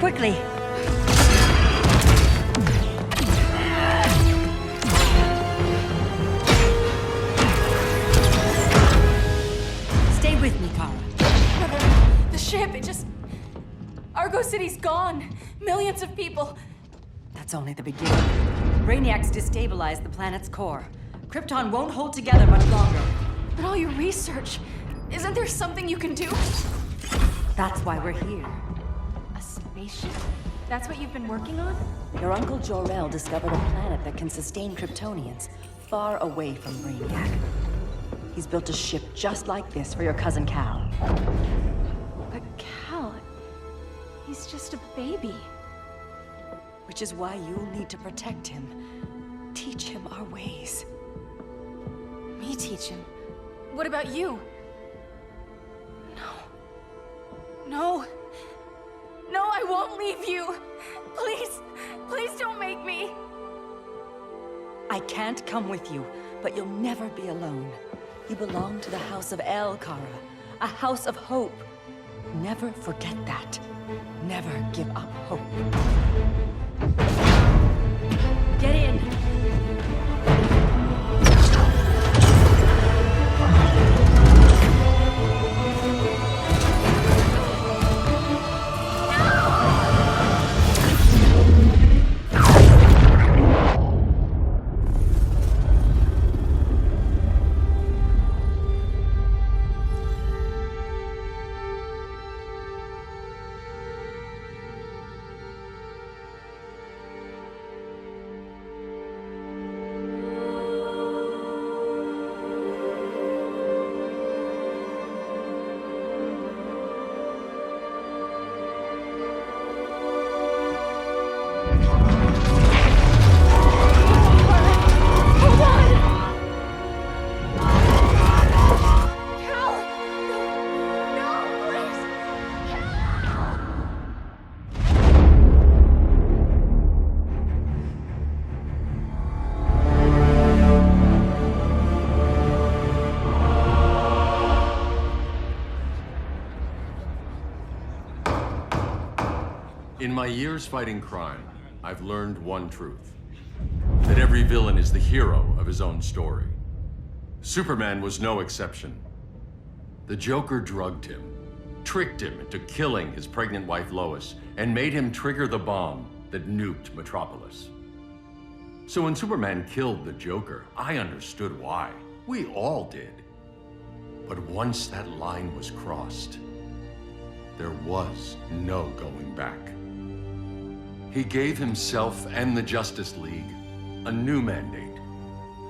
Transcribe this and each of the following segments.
quickly! Stay with me, Kara. The ship, it just... Argo City's gone. Millions of people. That's only the beginning. Brainiac's destabilized the planet's core. Krypton won't hold together much longer. But all your research, isn't there something you can do? That's why we're here. A spaceship? That's what you've been working on? Your Uncle Jor-El discovered a planet that can sustain Kryptonians, far away from Brainiac. He's built a ship just like this for your cousin Cal. But Cal... he's just a baby. Which is why you'll need to protect him. Teach him our ways. Me teach him? What about you? No, I won't leave you! Please don't make me! I can't come with you, but you'll never be alone. You belong to the House of El, Kara. A house of hope. Never forget that. Never give up hope. Get in! In my years fighting crime, I've learned one truth. That every villain is the hero of his own story. Superman was no exception. The Joker drugged him, tricked him into killing his pregnant wife Lois, and made him trigger the bomb that nuked Metropolis. So when Superman killed the Joker, I understood why. We all did. But once that line was crossed, there was no going back. He gave himself and the Justice League a new mandate.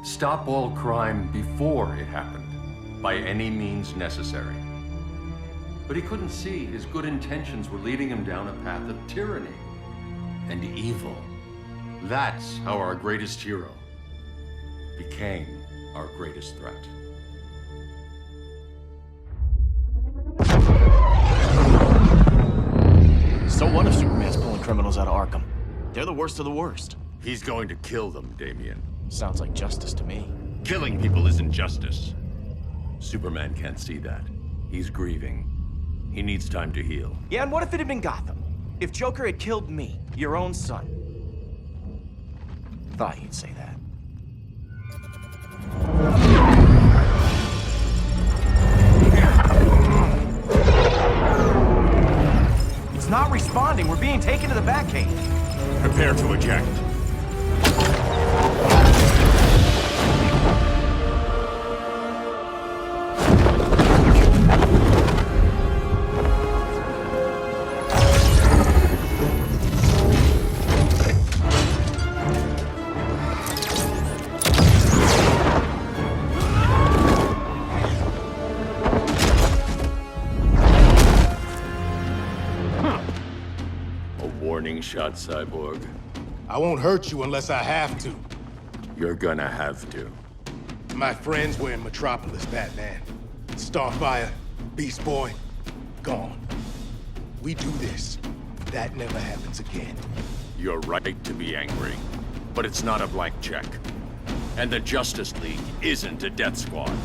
Stop all crime before it happened, by any means necessary. But he couldn't see his good intentions were leading him down a path of tyranny and evil. That's how our greatest hero became our greatest threat. So what if Superman's pulling criminals out of Arkham? They're the worst of the worst. He's going to kill them, Damian. Sounds like justice to me. Killing people isn't justice. Superman can't see that. He's grieving. He needs time to heal. Yeah, and what if it had been Gotham? If Joker had killed me, your own son? Thought you'd say that. It's not responding. We're being taken to the Batcave. Prepare to eject. Warning shot, Cyborg. I won't hurt you unless I have to. You're gonna have to. My friends were in Metropolis, Batman. Starfire, Beast Boy, gone. We do this. That never happens again. You're right to be angry, but it's not a blank check. And the Justice League isn't a death squad.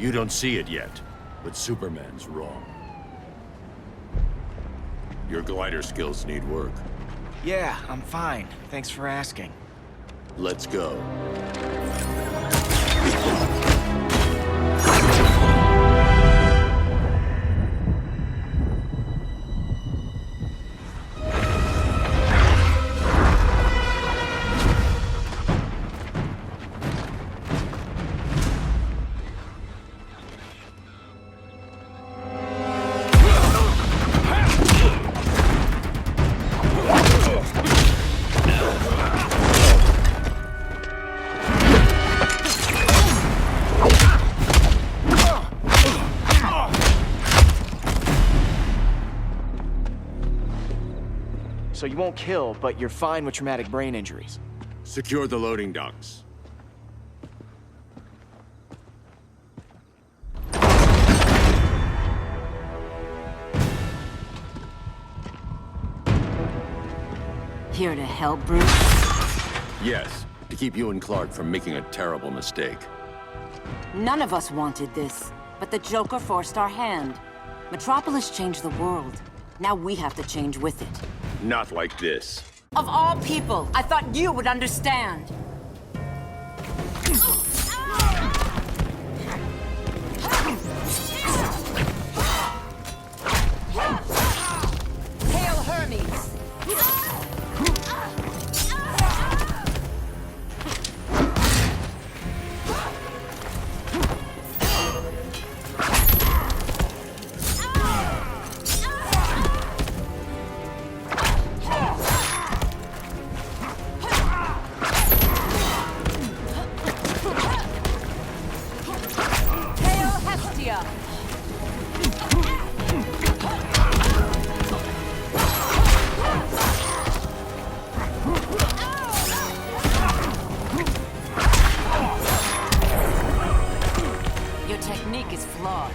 You don't see it yet, but Superman's wrong. Your glider skills need work. Yeah, I'm fine. Thanks for asking. Let's go. So you won't kill, but you're fine with traumatic brain injuries. Secure the loading docks. Here to help, Bruce? Yes, to keep you and Clark from making a terrible mistake. None of us wanted this, but the Joker forced our hand. Metropolis changed the world. Now we have to change with it. Not like this. Of all people, I thought you would understand. Hail Hermes! Hail Hestia! Your technique is flawed.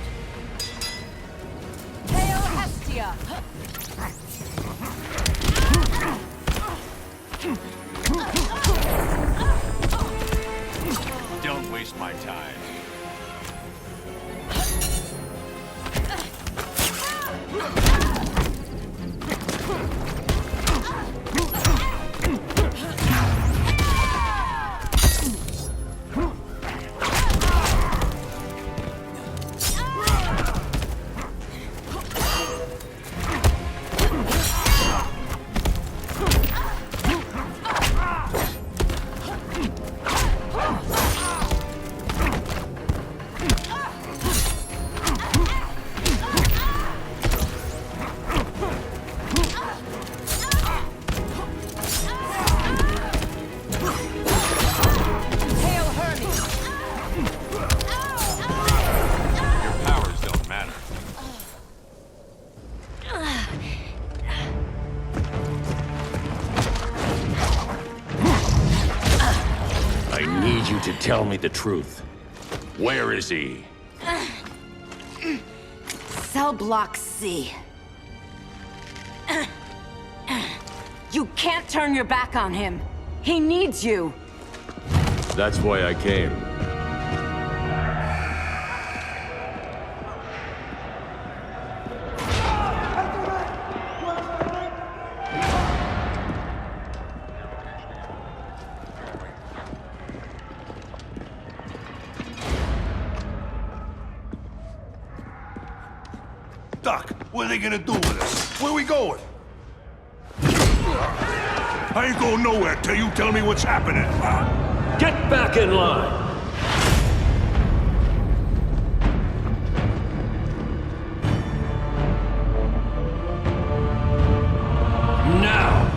Hail Hestia! Don't waste my time. Hail Hermes! Your powers don't matter. I need you to tell me the truth. Where is he? Cell Block C. You can't turn your back on him. He needs you. That's why I came. Doc, what are they gonna do with us? Where we going? I ain't going nowhere till you tell me what's happening. Get back in line! Now!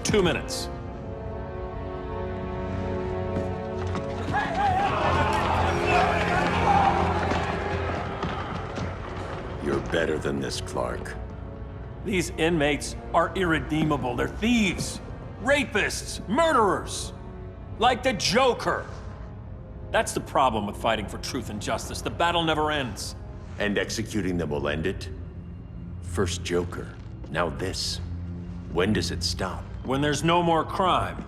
Two minutes. You're better than this, Clark. These inmates are irredeemable. They're thieves, rapists, murderers. Like the Joker. That's the problem with fighting for truth and justice. The battle never ends. And executing them will end it? First Joker, now this. When does it stop? When there's no more crime.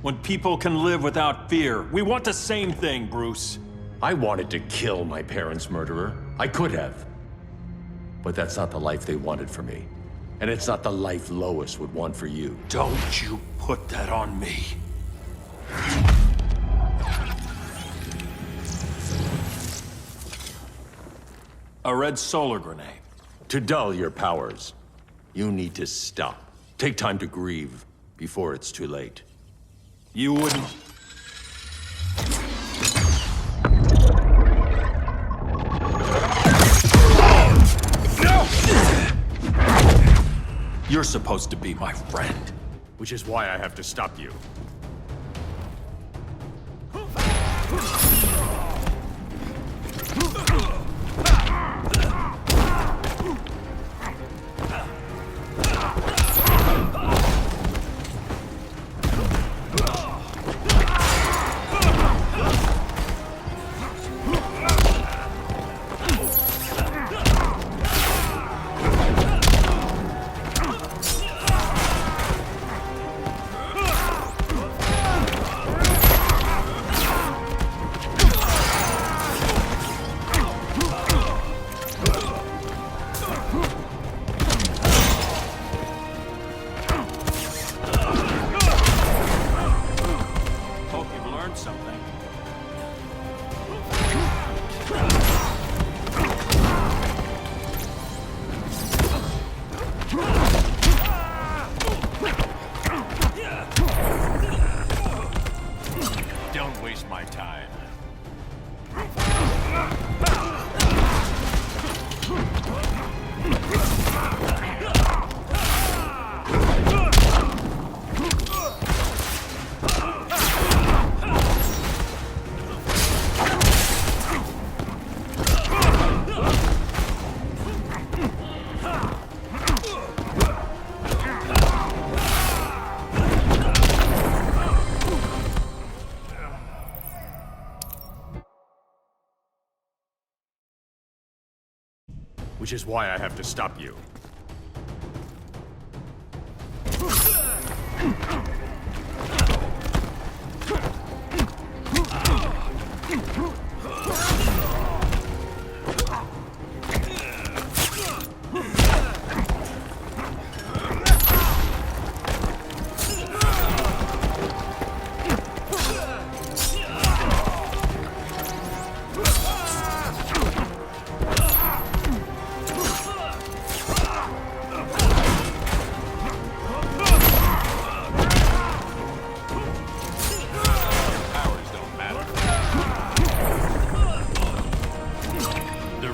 When people can live without fear. We want the same thing, Bruce. I wanted to kill my parents' murderer. I could have. But that's not the life they wanted for me. And it's not the life Lois would want for you. Don't you put that on me. A red solar grenade. To dull your powers, you need to stop. Take time to grieve before it's too late. You wouldn't... You're supposed to be my friend. Which is why I have to stop you. Don't waste my time. Which is why I have to stop you.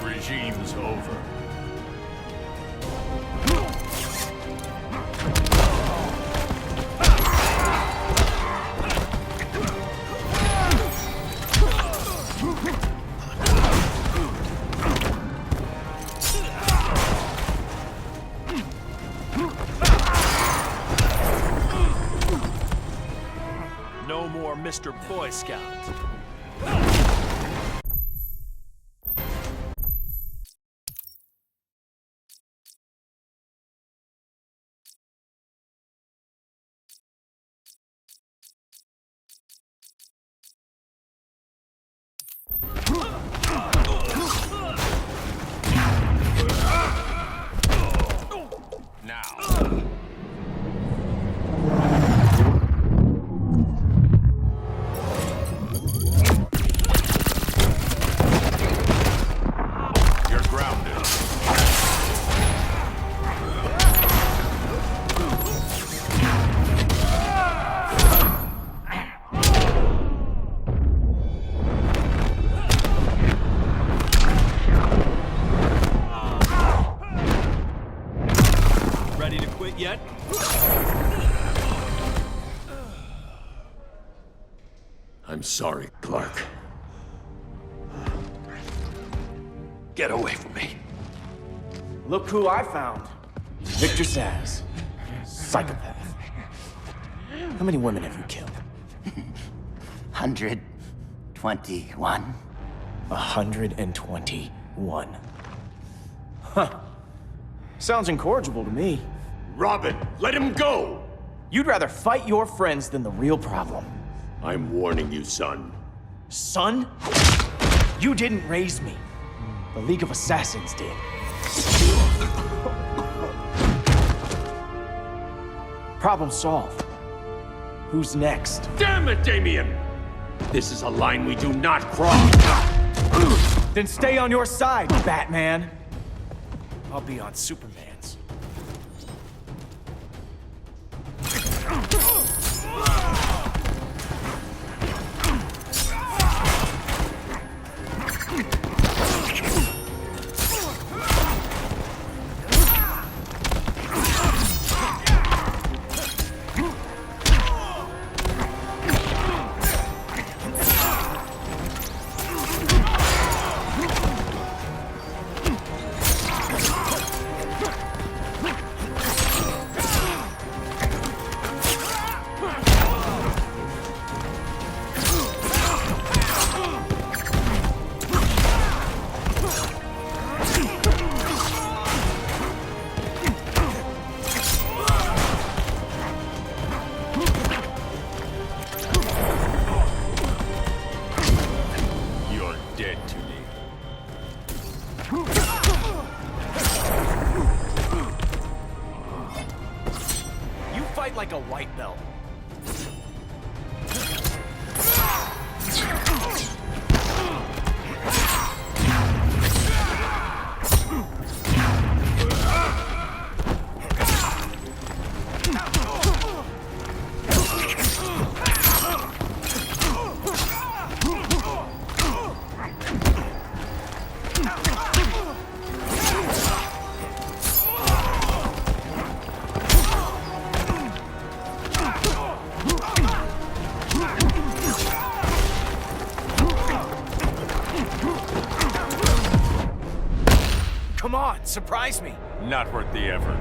Regime's over. No more Mr. Boy Scout. Yet? I'm sorry, Clark. Get away from me. Look who I found. Victor Zsasz. Psychopath. How many women have you killed? 100. 121? 121. Huh. Sounds incorrigible to me. Robin, let him go! You'd rather fight your friends than the real problem. I'm warning you, son. Son? You didn't raise me. The League of Assassins did. Problem solved. Who's next? Damn it, Damien! This is a line we do not cross. Then stay on your side, Batman. I'll be on Superman's. Like a white belt. Come on, surprise me. Not worth the effort.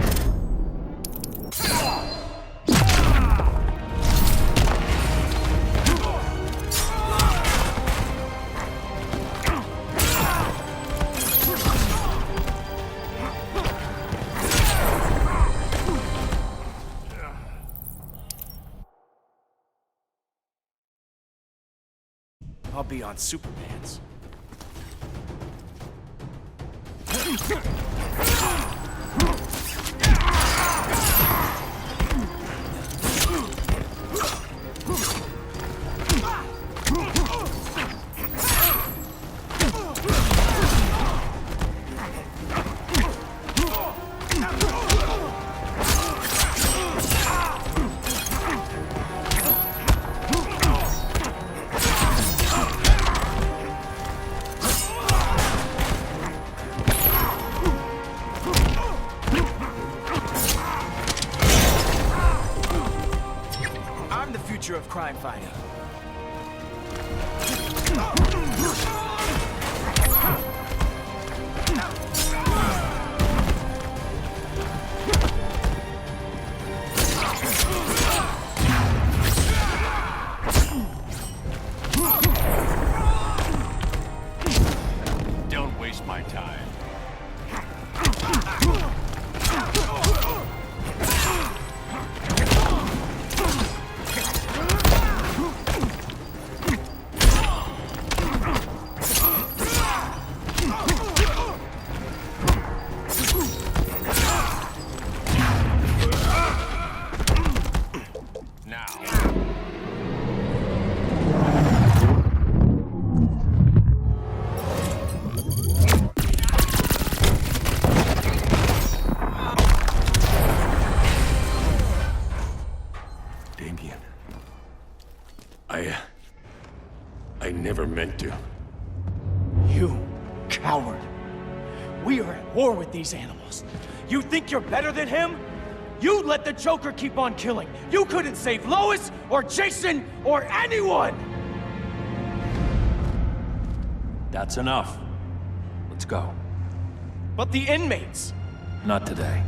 I'll be on Superman's. Of crime fighting. Don't waste my time. I never meant to. You coward. We are at war with these animals. You think you're better than him? You let the Joker keep on killing. You couldn't save Lois or Jason or anyone! That's enough. Let's go. But the inmates. Not today.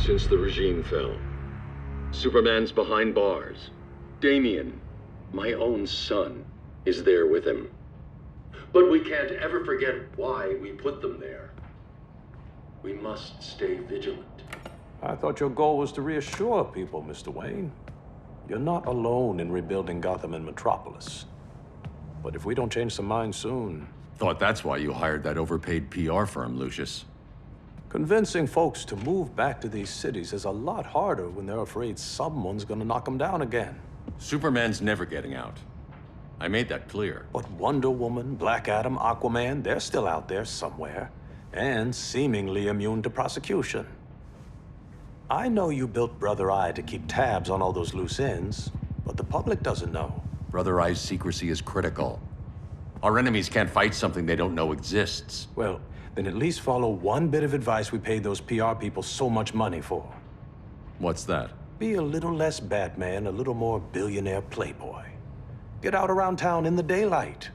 since the regime fell. Superman's behind bars. Damian, my own son, is there with him. But we can't ever forget why we put them there. We must stay vigilant. I thought your goal was to reassure people, Mr. Wayne. You're not alone in rebuilding Gotham and Metropolis. But if we don't change some minds soon... Thought that's why you hired that overpaid PR firm, Lucius. Convincing folks to move back to these cities is a lot harder when they're afraid someone's gonna knock them down again. Superman's never getting out. I made that clear. But Wonder Woman, Black Adam, Aquaman, they're still out there somewhere. And seemingly immune to prosecution. I know you built Brother Eye to keep tabs on all those loose ends, but the public doesn't know. Brother Eye's secrecy is critical. Our enemies can't fight something they don't know exists. Well, then at least follow one bit of advice we paid those PR people so much money for. What's that? Be a little less Batman, a little more billionaire playboy. Get out around town in the daylight.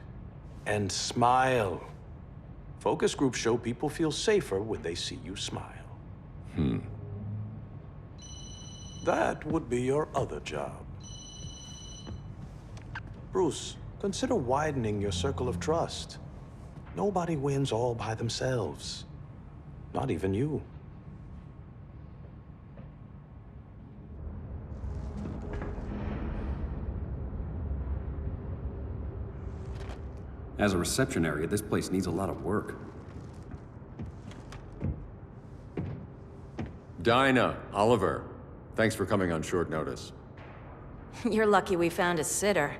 And smile. Focus groups show people feel safer when they see you smile. That would be your other job. Bruce, consider widening your circle of trust. Nobody wins all by themselves. Not even you. As a reception area, this place needs a lot of work. Dinah, Oliver, thanks for coming on short notice. You're lucky we found a sitter.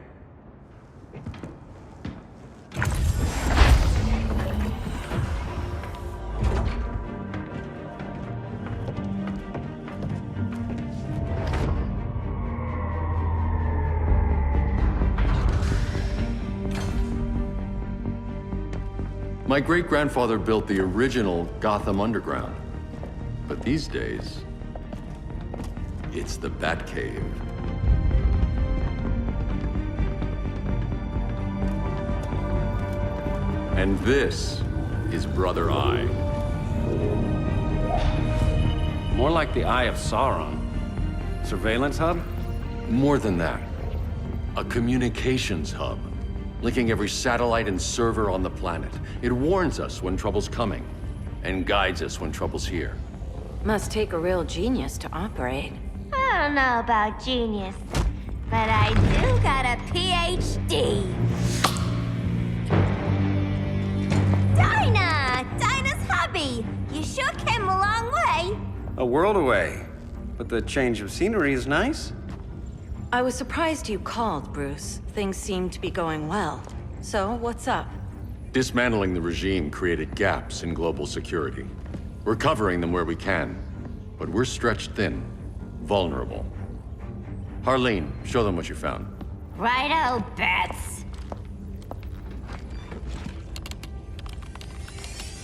My great-grandfather built the original Gotham Underground. But these days, it's the Batcave. And this is Brother Eye. More like the Eye of Sauron. Surveillance hub? More than that, a communications hub, linking every satellite and server on the planet. It warns us when trouble's coming, and guides us when trouble's here. Must take a real genius to operate. I don't know about genius, but I do got a PhD. Dinah's hubby! You sure came a long way. A world away. But the change of scenery is nice. I was surprised you called, Bruce. Things seem to be going well. So, what's up? Dismantling the regime created gaps in global security. We're covering them where we can, but we're stretched thin, vulnerable. Harleen, show them what you found. Righto, Bats.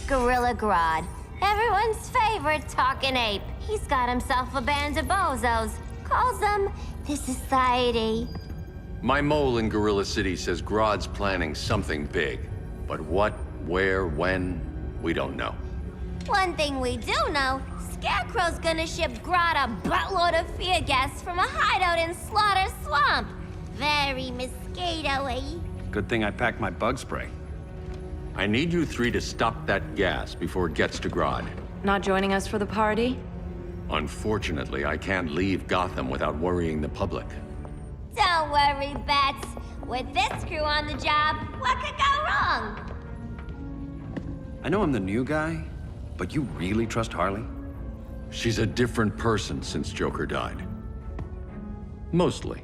Gorilla Grodd. Everyone's favorite talking ape. He's got himself a band of bozos. Calls them the Society. My mole in Gorilla City says Grodd's planning something big. But what, where, when, we don't know. One thing we do know, Scarecrow's gonna ship Grodd a buttload of fear gas from a hideout in Slaughter Swamp. Very mosquito-y. Good thing I packed my bug spray. I need you three to stop that gas before it gets to Grodd. Not joining us for the party? Unfortunately, I can't leave Gotham without worrying the public. Don't worry, Bats. With this crew on the job, what could go wrong? I know I'm the new guy, but you really trust Harley? She's a different person since Joker died. Mostly.